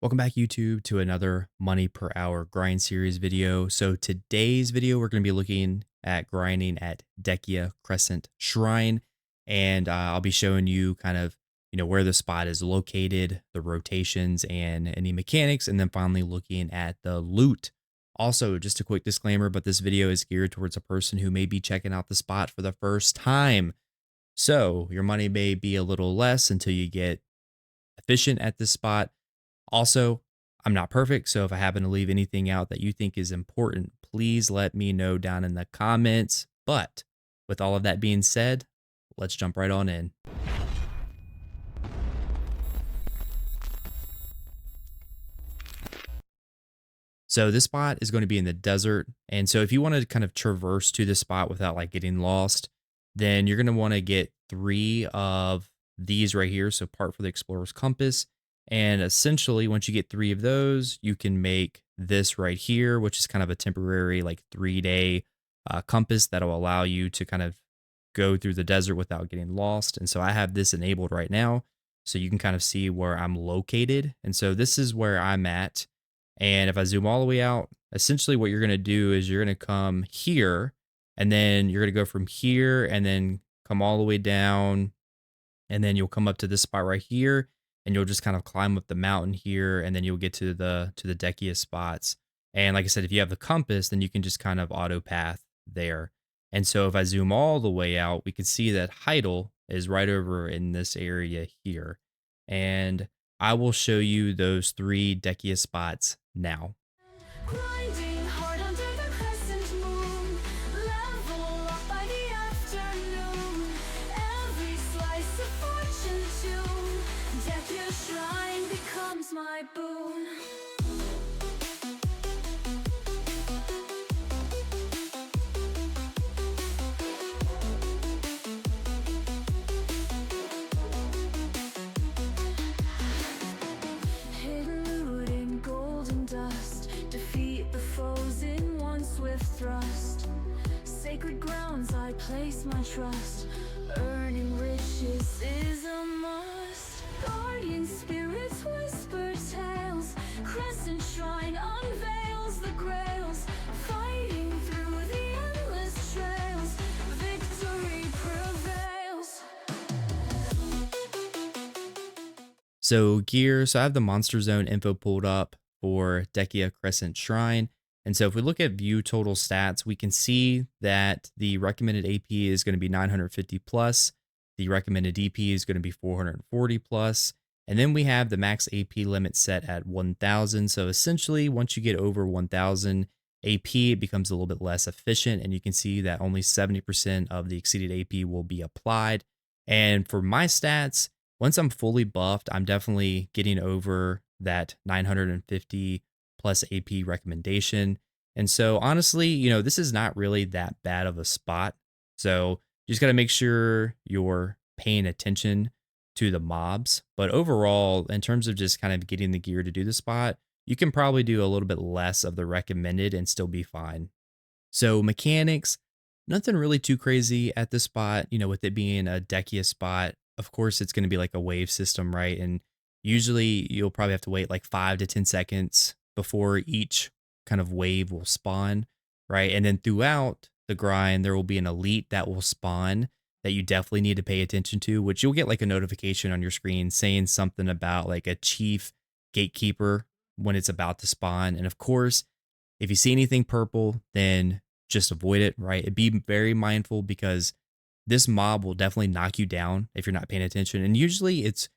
Welcome back YouTube to another money per hour grind series video. So today's video, we're going to be looking at grinding at Dehkia Crescent Shrine. And I'll be showing you kind of, where the spot is located, the rotations and any mechanics, and then finally looking at the loot. Also, just a quick disclaimer, but this video is geared towards a person who may be checking out the spot for the first time. So your money may be a little less until you get efficient at this spot. Also, I'm not perfect, so if I happen to leave anything out that you think is important, please let me know down in the comments. But with all of that being said, let's jump right on in. So this spot is going to be in the desert. And so if you want to kind of traverse to this spot without like getting lost, then you're going to want to get 3 of these right here. So part for the explorer's compass. And essentially, once you get 3 of those, you can make this right here, which is kind of a temporary like 3-day compass that'll allow you to kind of go through the desert without getting lost. And so I have this enabled right now. So you can kind of see where I'm located. And so this is where I'm at. And if I zoom all the way out, essentially what you're going to do is you're going to come here and then you're going to go from here and then come all the way down. And then you'll come up to this spot right here and you'll just kind of climb up the mountain here. And then you'll get to the Dehkia spots. And like I said, if you have the compass, then you can just kind of auto path there. And so if I zoom all the way out, we can see that Heidel is right over in this area here. And I will show you those 3 Dehkia spots now. Grinding hard under the crescent moon, level up by the afternoon. Every slice of fortune tune, Dehkia Shrine becomes my boon. Thrust. Sacred grounds I place my trust. Earning riches is a must. Guardian spirits whisper tales. Crescent Shrine unveils the grails. Fighting through the endless trails, victory prevails. So I have the Monster Zone info pulled up for Dehkia Crescent Shrine. And so if we look at view total stats, we can see that the recommended AP is going to be 950 plus. The recommended DP is going to be 440 plus. And then we have the max AP limit set at 1000. So essentially, once you get over 1000 AP, it becomes a little bit less efficient. And you can see that only 70% of the exceeded AP will be applied. And for my stats, once I'm fully buffed, I'm definitely getting over that 950 plus AP recommendation. And so honestly, this is not really that bad of a spot. So you just got to make sure you're paying attention to the mobs. But overall, in terms of just kind of getting the gear to do the spot, you can probably do a little bit less of the recommended and still be fine. So mechanics, nothing really too crazy at this spot, with it being a Dehkia spot. Of course, it's going to be like a wave system, right? And usually you'll probably have to wait like 5 to 10 seconds before each kind of wave will spawn, right? And then throughout the grind, there will be an elite that will spawn that you definitely need to pay attention to, which you'll get like a notification on your screen saying something about like a chief gatekeeper when it's about to spawn. And of course, if you see anything purple, then just avoid it, right? Be very mindful because this mob will definitely knock you down if you're not paying attention. And usually it's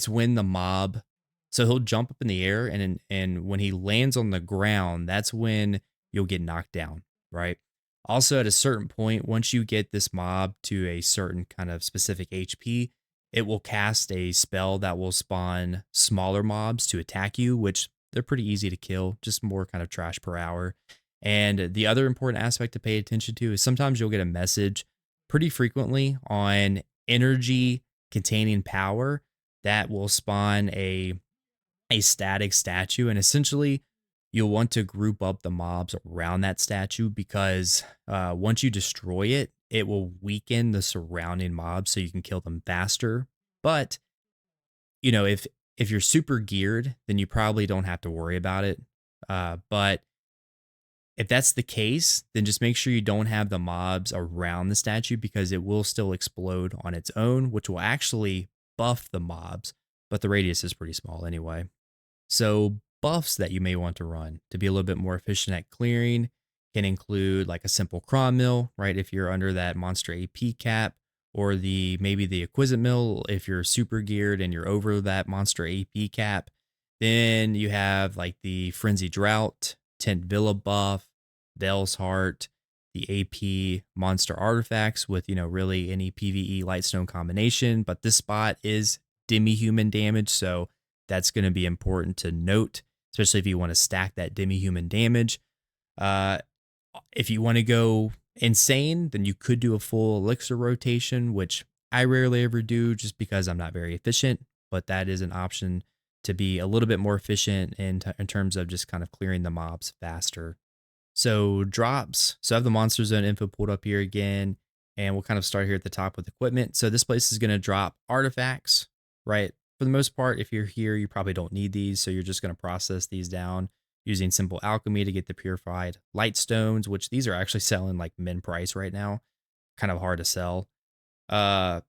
when the mob, so he'll jump up in the air and when he lands on the ground, that's when you'll get knocked down, right? Also, at a certain point, once you get this mob to a certain kind of specific HP, it will cast a spell that will spawn smaller mobs to attack you, which they're pretty easy to kill, just more kind of trash per hour. And the other important aspect to pay attention to is sometimes you'll get a message pretty frequently on energy containing power that will spawn a static statue, and essentially you'll want to group up the mobs around that statue because once you destroy it, it will weaken the surrounding mobs so you can kill them faster. But if if you're super geared, then you probably don't have to worry about it. But if that's the case, then just make sure you don't have the mobs around the statue because it will still explode on its own, which will actually buff the mobs, but the radius is pretty small anyway. So, buffs that you may want to run to be a little bit more efficient at clearing can include like a simple cron mill, right? If you're under that monster AP cap, or the maybe the exquisite mill if you're super geared and you're over that monster AP cap. Then you have like the frenzy drought, tent villa buff, Bell's heart, the AP monster artifacts with really any PvE lightstone combination. But this spot is demi-human damage, so that's going to be important to note, especially if you want to stack that demi-human damage. Uh, if you want to go insane, then you could do a full elixir rotation, which I rarely ever do just because I'm not very efficient, but that is an option to be a little bit more efficient in terms of just kind of clearing the mobs faster. So drops. So I have the monster zone info pulled up here again, and we'll kind of start here at the top with equipment. So this place is going to drop artifacts, right? For the most part, if you're here, you probably don't need these. So you're just going to process these down using simple alchemy to get the purified light stones, which these are actually selling like min price right now. Kind of hard to sell. Uh,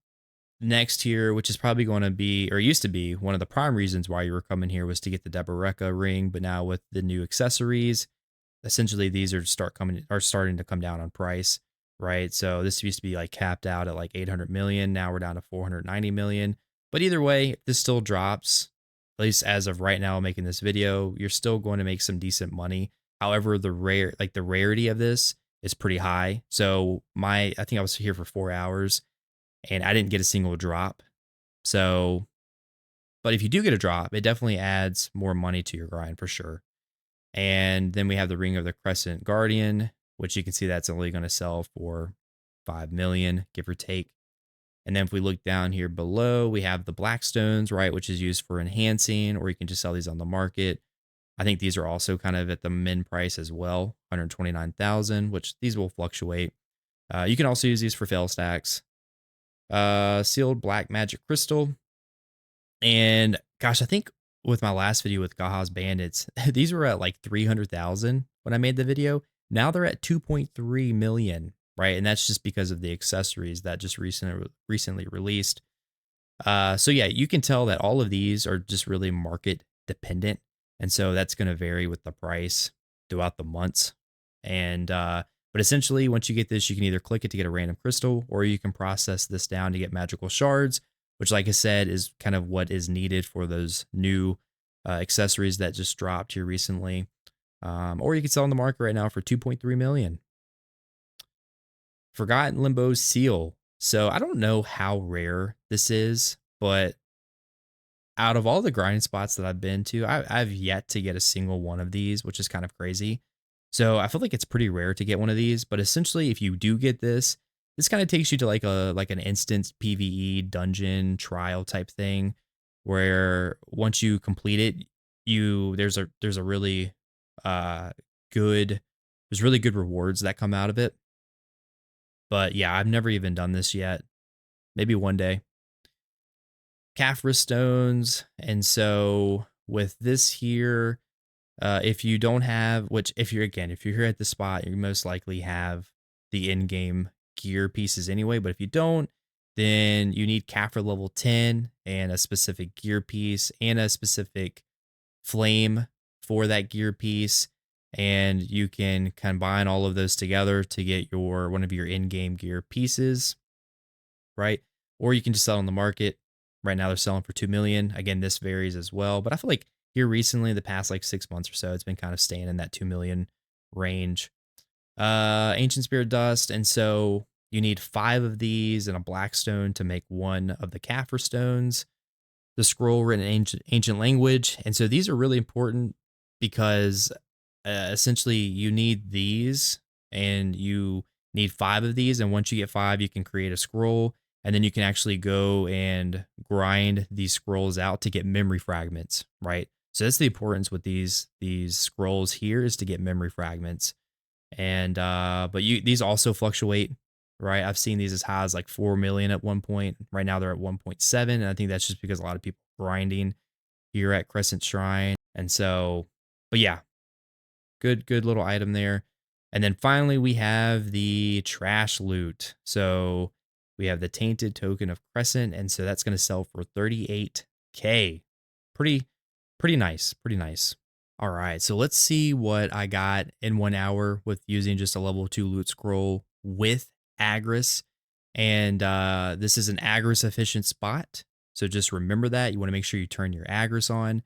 Next here, which is probably going to be, or used to be, one of the prime reasons why you were coming here was to get the Deboreka ring, but now with the new accessories, essentially these are starting to come down on price, right? So this used to be like capped out at like 800 million. Now we're down to 490 million. But either way, if this still drops, at least as of right now, making this video, you're still going to make some decent money. However, the rarity of this is pretty high. So I think I was here for 4 hours and I didn't get a single drop. So, but if you do get a drop, it definitely adds more money to your grind for sure. And then we have the Ring of the Crescent Guardian, which you can see that's only going to sell for 5 million, give or take. And then if we look down here below, we have the Blackstones, right, which is used for enhancing, or you can just sell these on the market. I think these are also kind of at the min price as well, 129,000, which these will fluctuate. You can also use these for fail stacks. Sealed Black Magic Crystal. And gosh, I think with my last video with Gaha's Bandits, these were at like 300,000 when I made the video. Now they're at 2.3 million, right? And that's just because of the accessories that just recently released. So yeah, you can tell that all of these are just really market dependent. And so that's going to vary with the price throughout the months. And, but essentially, once you get this, you can either click it to get a random crystal, or you can process this down to get magical shards, which, like I said, is kind of what is needed for those new accessories that just dropped here recently. Or you can sell on the market right now for 2.3 million. Forgotten Limbo Seal. So I don't know how rare this is, but out of all the grinding spots that I've been to, I've yet to get a single one of these, which is kind of crazy. So I feel like it's pretty rare to get one of these, but essentially if you do get this kind of takes you to like an instant PvE dungeon trial type thing where once you complete it, there's a really good there's really good rewards that come out of it. But yeah, I've never even done this yet. Maybe one day. Caphras stones, and so with this here, if you don't have, if you're here at the spot, you most likely have the in-game gear pieces anyway. But if you don't, then you need Caphra level 10 and a specific gear piece and a specific flame for that gear piece. And you can combine all of those together to get one of your in-game gear pieces, right? Or you can just sell on the market. Right now they're selling for 2 million. Again, this varies as well, but I feel like here recently, the past like 6 months or so, it's been kind of staying in that 2 million range. Ancient Spirit Dust. And so you need 5 of these and a Blackstone to make one of the Caphra stones. The scroll written in ancient language. And so these are really important because essentially you need these and you need 5 of these. And once you get 5, you can create a scroll. And then you can actually go and grind these scrolls out to get memory fragments, right? So that's the importance with these scrolls here is to get memory fragments. And but these also fluctuate, right? I've seen these as high as like 4 million at one point. Right now they're at 1.7, and I think that's just because a lot of people are grinding. here at Crescent Shrine. And so, but yeah, good little item there. And then finally, we have the trash loot. So we have the tainted token of Crescent, and so that's going to sell for 38K. Pretty, pretty nice. Pretty nice. All right, so let's see what I got in 1 hour with using just a level 2 loot scroll with Agris. And this is an Agris efficient spot. So just remember that. You want to make sure you turn your Agris on.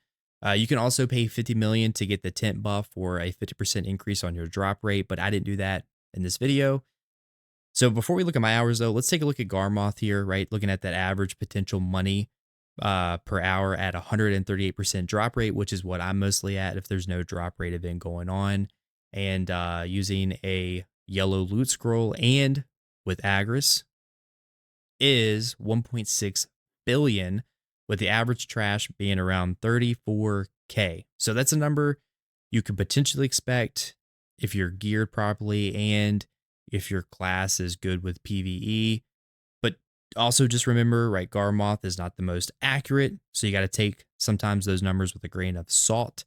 You can also pay 50 million to get the tent buff or a 50% increase on your drop rate, but I didn't do that in this video. So before we look at my hours though, let's take a look at Garmoth here, right? Looking at that average potential money per hour at 138% drop rate, which is what I'm mostly at if there's no drop rate event going on. And using a yellow loot scroll and with Agris is 1.6 billion, with the average trash being around 34K. So that's a number you could potentially expect if you're geared properly and if your class is good with PvE. But also just remember, right, Garmoth is not the most accurate, so you got to take sometimes those numbers with a grain of salt.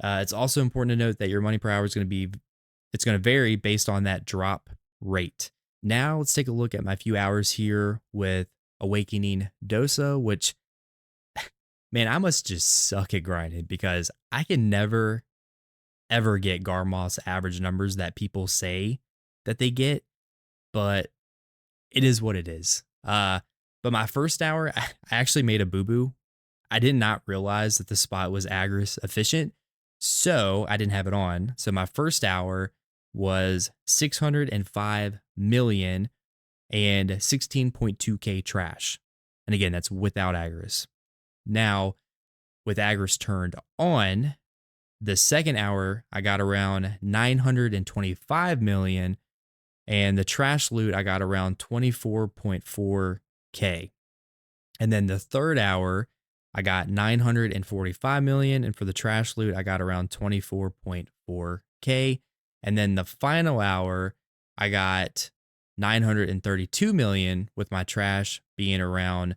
It's also important to note that your money per hour is going to it's going to vary based on that drop rate. Now let's take a look at my few hours here with Awakening Dosa, which, man, I must just suck at grinding because I can never, ever get Garmoth's average numbers that people say that they get, but it is what it is. But my first hour, I actually made a boo-boo. I did not realize that the spot was Agris efficient, so I didn't have it on. So my first hour was 605 million and 16.2K trash. And again, that's without Agris. Now, with Agris turned on, the second hour, I got around 925 million, and the trash loot, I got around 24.4K. And then the third hour, I got 945 million, and for the trash loot, I got around 24.4K. And then the final hour, I got 932 million, with my trash being around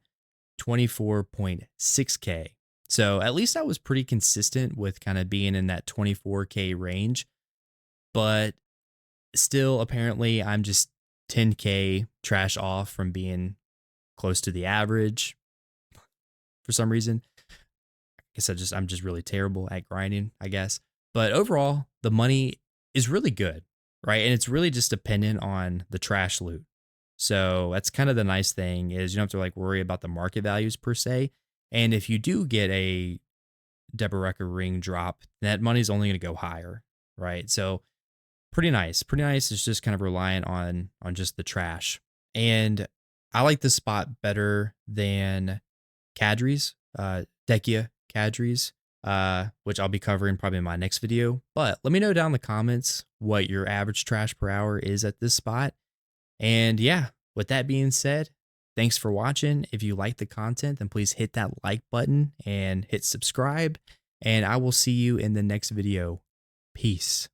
24.6K. So at least I was pretty consistent with kind of being in that 24K range. But still, apparently, I'm just 10K trash off from being close to the average for some reason. I guess I'm just really terrible at grinding, I guess. But overall, the money is really good, right? And it's really just dependent on the trash loot. So that's kind of the nice thing, is you don't have to like worry about the market values per se. And if you do get a Deboreka ring drop, that money's only going to go higher, right? So pretty nice. Pretty nice. It's just kind of reliant on just the trash. And I like this spot better than Kadri's, Dehkia Kadri's, which I'll be covering probably in my next video. But let me know down in the comments what your average trash per hour is at this spot. And yeah, with that being said, thanks for watching. If you like the content, then please hit that like button and hit subscribe. And I will see you in the next video. Peace.